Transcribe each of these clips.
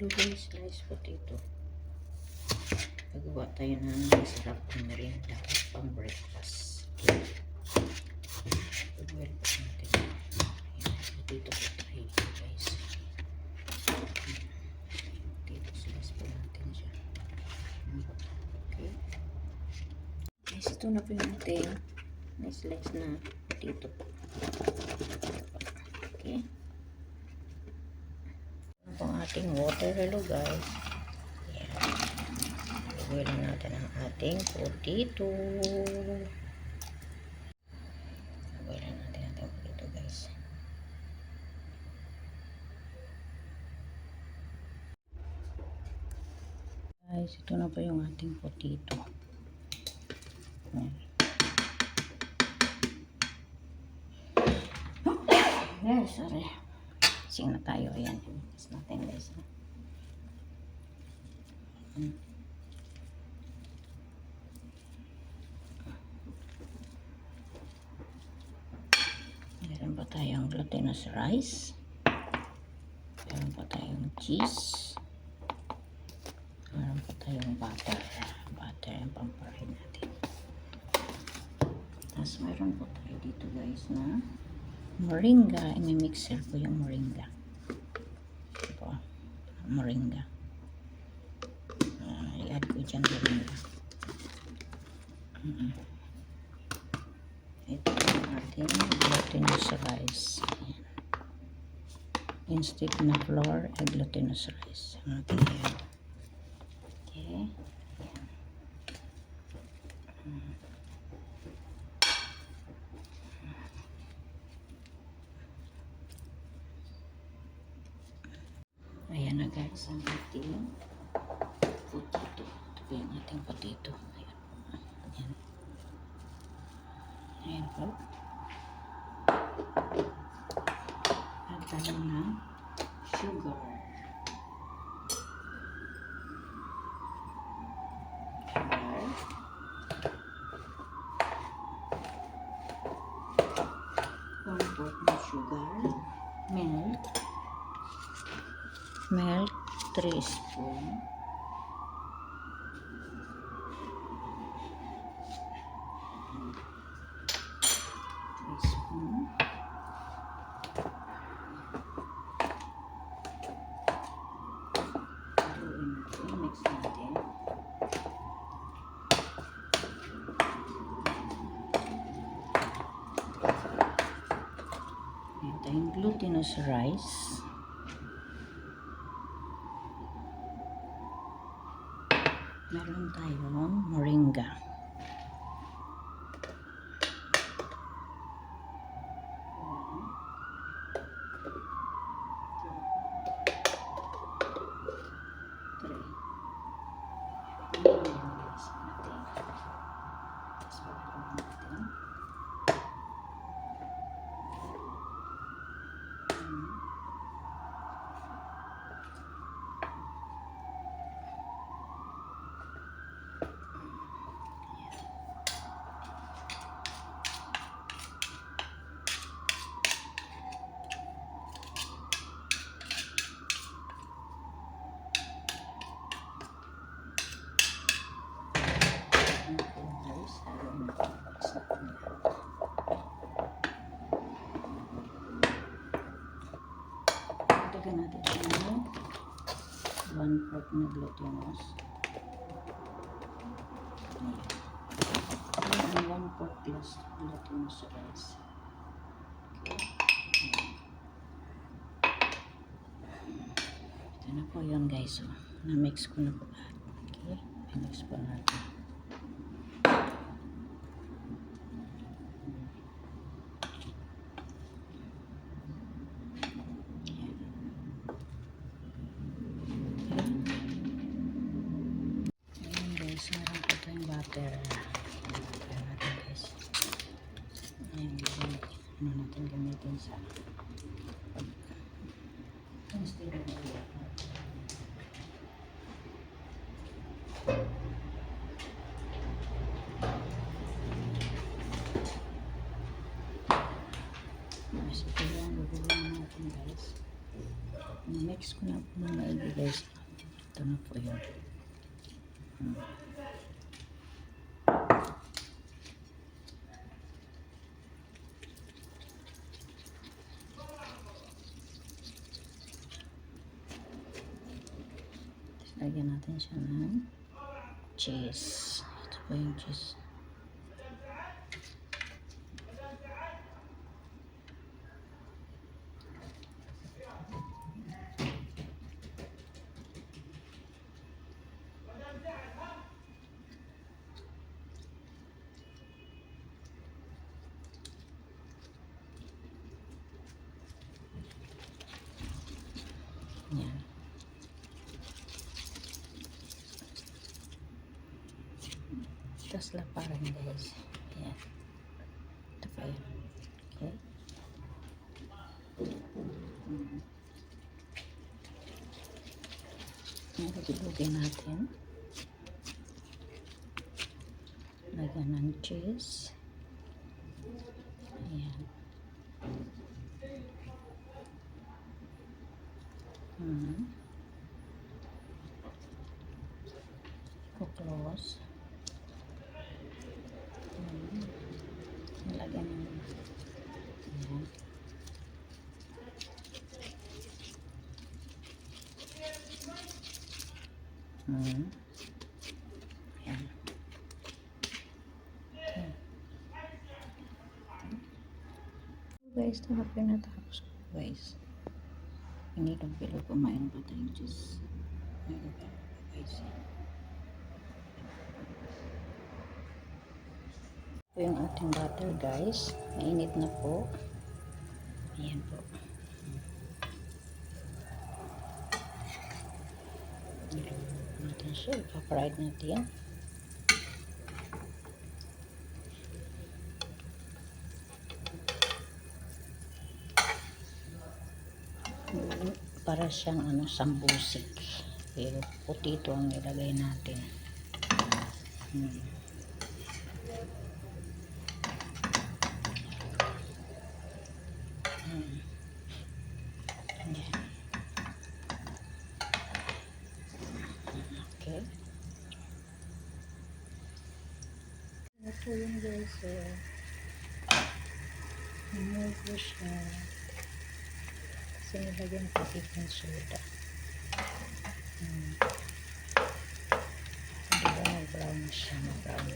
Guys, slice potato. Pagawa tayo ng masarap na merienda pang breakfast. Pag-well pa natin. Potato po tayo dito guys. Potato slice po natin siya. Okay. Guys, ito na po yung ating na-slice na potato po. Okay. Ito po ang ating water. Hello guys. Boil natin ang ating potato. Boil natin ang ating potato guys. Guys, ito na po yung ating potato. Guys, sorry. Sing na tayo. Ayan. Mix natin guys. Meron pa tayong glutinous rice. Meron pa tayong cheese. Meron pa tayong butter. Butter yung pamparin natin. Tapos meron po tayo dito guys na moringa. I-mixer po yung moringa. Ito. Moringa. I-add ko dyan moringa. Ito yung ating glutinous rice. Ayan. Instead na flour, glutinous rice. Okay. Okay. Ayan na guys ang ating potato. Ito po yung ating potato. Ayan. Ayan. Ayan po. Add tayo ng sugar. One-fourth na sugar. Milk 3 spoon. Mix natin. Ayan tayong glutinous rice. Meron tayong moringa. Lagyan natin ng 1/4 na glutinous. Ayan, 1/4 plus glutinous rice. Okay. Ito na po yun guys. So, na-mix ko na po. Okay. Na-mix po natin. Meron po tayong butter. Butter natin guys. Ayan, ano natin gamitin sa instead of oil. Mas ito yung gagawin natin guys. Mix mix ko na po na maigi guys. Ito na po yun. Lagyan natin siya ng cheese. Ito po yung cheese. Yan. Tapos laparan guys. Ayan. Ito pa yun. Okay. Nalagibugin natin. Lagyan ng cheese. Ayan. Close. Nilagyan ng ayan. Ayan. Okay. Guys, ito na pinatapos ko guys. Hindi lang pila kumain pa tayong cheese. Mayroon pa guys. Ito yung ating butter guys. Mainit na po. Ayan po. Nilagyan natin siya. Ipa-fried natin. Para siyang sambusik. Pero putito ang nilagay natin. Okay. Ito yun guys. Remove ko siya. Kasi nilagyan ko baking soda. Diba brown siya, brown.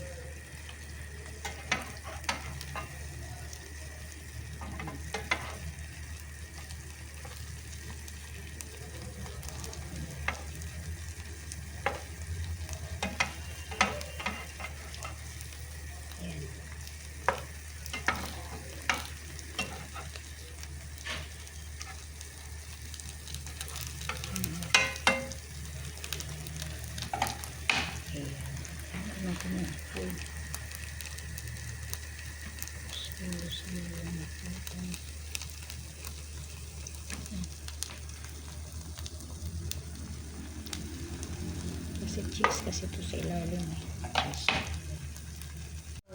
Kasi cheese kasi ito sa ilalim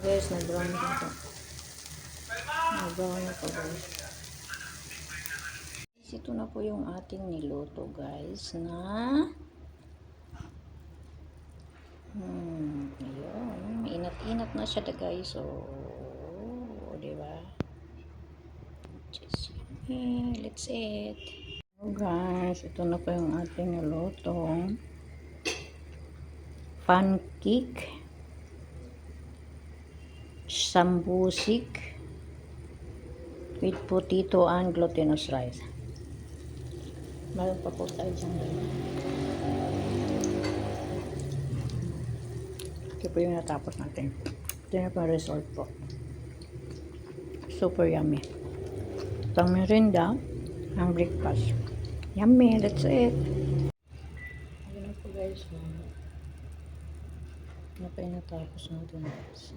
guys, nag-brown ito. Nag-brown ito guys. Ito na po yung ating niluto guys na ayun, inat-inat na siya guys. So, diba? Just, let's eat. So guys, ito na po yung ating nilutong pancake sambusik with potato and glutinous rice. Meron pa po tayo dyan. Ito po yung natapos natin. Ito na po yung result po. Super yummy. Pang merinda, ang breakfast. Yummy, that's it. Ayun na po guys. Ano pa yung natapos natin guys.